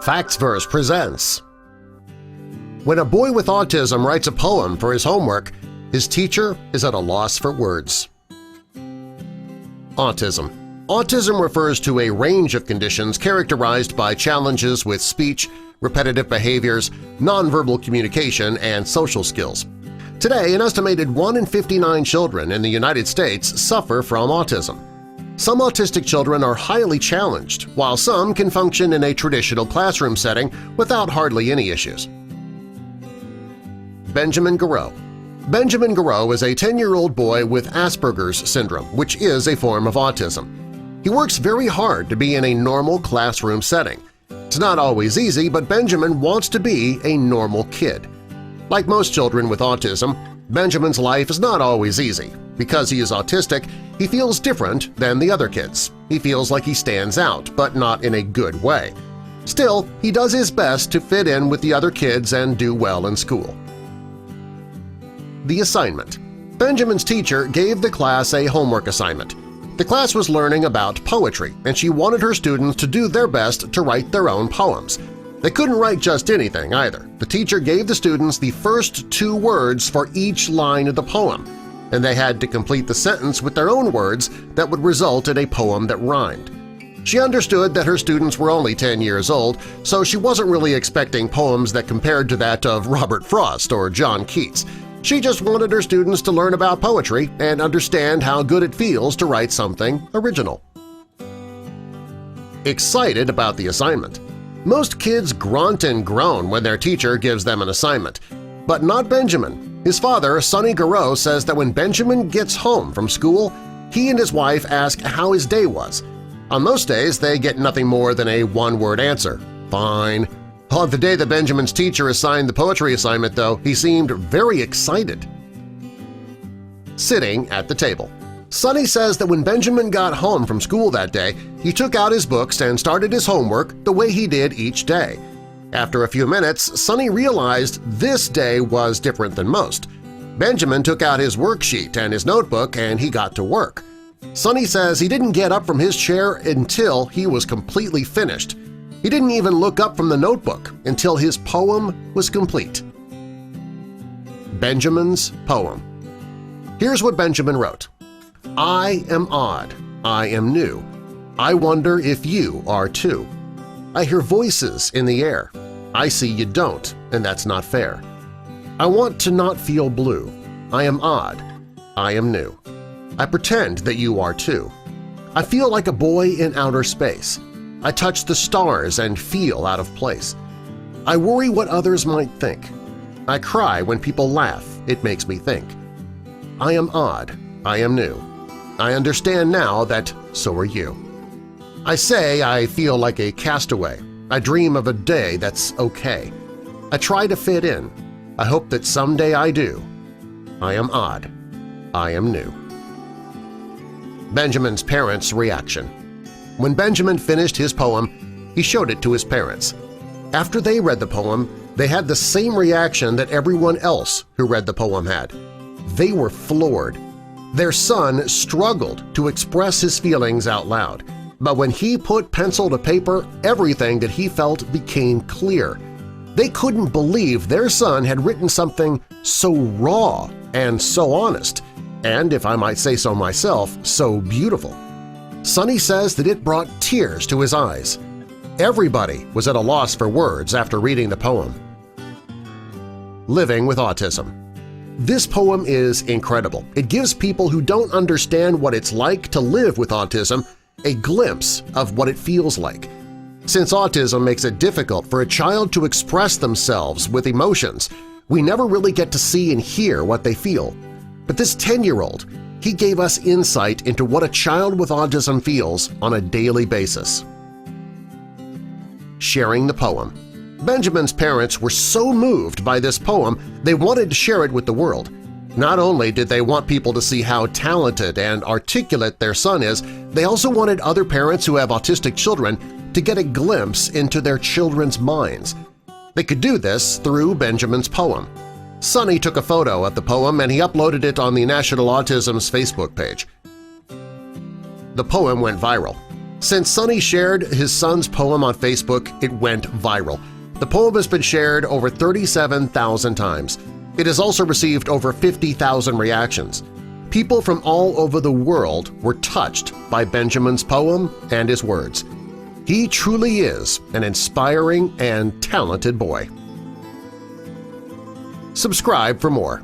Factsverse presents. When a boy with autism writes a poem for his homework, his teacher is at a loss for words. Autism. Autism refers to a range of conditions characterized by challenges with speech, repetitive behaviors, nonverbal communication, and social skills. Today, an estimated 1 in 59 children in the United States suffer from autism. Some autistic children are highly challenged, while some can function in a traditional classroom setting without hardly any issues. Benjamin Giroux. Benjamin Giroux is a 10-year-old boy with Asperger's syndrome, which is a form of autism. He works very hard to be in a normal classroom setting. It's not always easy, but Benjamin wants to be a normal kid. Like most children with autism, Benjamin's life is not always easy. Because he is autistic, he feels different than the other kids. He feels like he stands out, but not in a good way. Still, he does his best to fit in with the other kids and do well in school. The assignment. Benjamin's teacher gave the class a homework assignment. The class was learning about poetry, and she wanted her students to do their best to write their own poems. They couldn't write just anything either. The teacher gave the students the first 2 words for each line of the poem, and they had to complete the sentence with their own words that would result in a poem that rhymed. She understood that her students were only 10 years old, so she wasn't really expecting poems that compared to that of Robert Frost or John Keats. She just wanted her students to learn about poetry and understand how good it feels to write something original. Excited about the assignment. Most kids grunt and groan when their teacher gives them an assignment, but not Benjamin. His father, Sonny Giroux, says that when Benjamin gets home from school, he and his wife ask how his day was. On most days, they get nothing more than a one-word answer, "Fine." On the day that Benjamin's teacher assigned the poetry assignment, though, he seemed very excited. Sitting at the table. Sonny says that when Benjamin got home from school that day, he took out his books and started his homework the way he did each day. After a few minutes, Sonny realized this day was different than most. Benjamin took out his worksheet and his notebook and he got to work. Sonny says he didn't get up from his chair until he was completely finished. He didn't even look up from the notebook until his poem was complete. Benjamin's poem. Here's what Benjamin wrote. I am odd. I am new. I wonder if you are too. I hear voices in the air. I see you don't, and that's not fair. I want to not feel blue. I am odd. I am new. I pretend that you are too. I feel like a boy in outer space. I touch the stars and feel out of place. I worry what others might think. I cry when people laugh. It makes me think. I am odd. I am new. I understand now that so are you. I say I feel like a castaway. I dream of a day that's okay. I try to fit in. I hope that someday I do. I am odd. I am new. Benjamin's parents' reaction. When Benjamin finished his poem, he showed it to his parents. After they read the poem, they had the same reaction that everyone else who read the poem had. They were floored. Their son struggled to express his feelings out loud, but when he put pencil to paper, everything that he felt became clear. They couldn't believe their son had written something so raw and so honest, and, if I might say so myself, so beautiful. Sonny says that it brought tears to his eyes. Everybody was at a loss for words after reading the poem. Living with autism. This poem is incredible. It gives people who don't understand what it's like to live with autism a glimpse of what it feels like. Since autism makes it difficult for a child to express themselves with emotions, we never really get to see and hear what they feel. But this 10-year-old, he gave us insight into what a child with autism feels on a daily basis. Sharing the poem. Benjamin's parents were so moved by this poem they wanted to share it with the world. Not only did they want people to see how talented and articulate their son is, they also wanted other parents who have autistic children to get a glimpse into their children's minds. They could do this through Benjamin's poem. Sonny took a photo of the poem and he uploaded it on the National Autism's Facebook page. The poem went viral. Since Sonny shared his son's poem on Facebook, it went viral. The poem has been shared over 37,000 times. It has also received over 50,000 reactions. People from all over the world were touched by Benjamin's poem and his words. He truly is an inspiring and talented boy. Subscribe for more.